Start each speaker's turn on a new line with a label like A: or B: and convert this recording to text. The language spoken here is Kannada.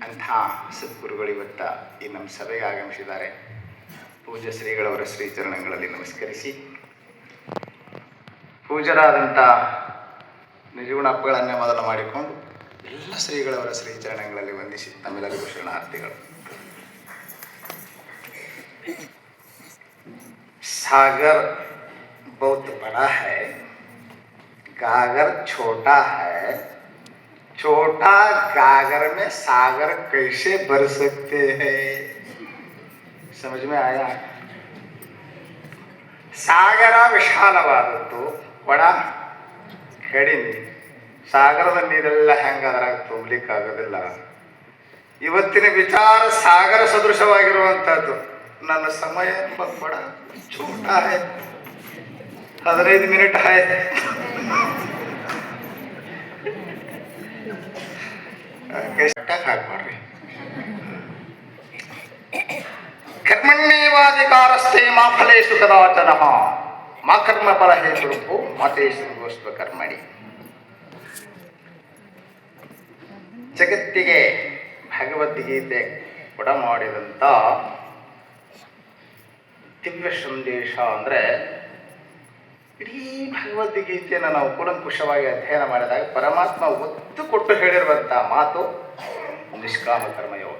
A: ಅಂಥ ಸದ್ಗುರುಗಳು ಇವತ್ತ ಈ ನಮ್ಮ ಸಭೆಗೆ ಆಗಮಿಸಿದ್ದಾರೆ. ಪೂಜ್ಯ ಶ್ರೀಗಳವರ ಶ್ರೀಚರಣಗಳಲ್ಲಿ ನಮಸ್ಕರಿಸಿ, ಪೂಜ್ಯರಾದಂಥ ನಿಜಗುಣಪ್ಪಗಳನ್ನೇ ಮೊದಲು ಮಾಡಿಕೊಂಡು ಎಲ್ಲ ಶ್ರೀಗಳವರ ಶ್ರೀಚರಣಗಳಲ್ಲಿ ವಂದಿಸಿ ತಮ್ಮೆಲ್ಲರಿಗೂ ಶರಣಾರ್ಥಿಗಳು. सागर बहुत बड़ा है, गागर छोटा है, छोटा गागर में सागर कैसे भर सकते हैं? समझ में आया? ಸಾಗರ ವಿಶಾಲವಾದದ್ದು, ಒಳ ಕಡಿಮೆ. ಸಾಗರದ ನೀರೆಲ್ಲ ಹೆಂಗದ್ರಾಗ ತುಂಬಲಿಕ್ಕಾಗೋದಿಲ್ಲ. ಇವತ್ತಿನ ವಿಚಾರ ಸಾಗರ ಸದೃಶವಾಗಿರುವಂಥದ್ದು. ನನ್ನ ಸಮಯ ಬಡ ಛೋಟ है, 15 ಮಿನಿಟ್ है. ಹಾಕ್ಬಾರ್ರಿ. ಕರ್ಮಣ್ಯೇವಾಧಿಕಾರಸ್ಥೆ ಮಾ ಫಲೇಷು ಕದಾಚನ ಮಾ ಕರ್ಮ ಫಲ ಹೇತುರು ಮಾತೇಶ್ವರ ಕರ್ಮಣಿ. ಜಗತ್ತಿಗೆ ಭಗವದ್ಗೀತೆ ಕೊಡ ಮಾಡಿದಂಥ ದಿವ್ಯ ಸಂದೇಶ ಅಂದರೆ, ಇಡೀ ಭಗವದ್ಗೀತೆಯನ್ನು ನಾವು ಕೂಲಂಕುಷವಾಗಿ ಅಧ್ಯಯನ ಮಾಡಿದಾಗ ಪರಮಾತ್ಮ ಒತ್ತು ಕೊಟ್ಟು ಹೇಳಿರುವಂಥ ಮಾತು ನಿಷ್ಕಾಮ ಕರ್ಮಯೋಗ.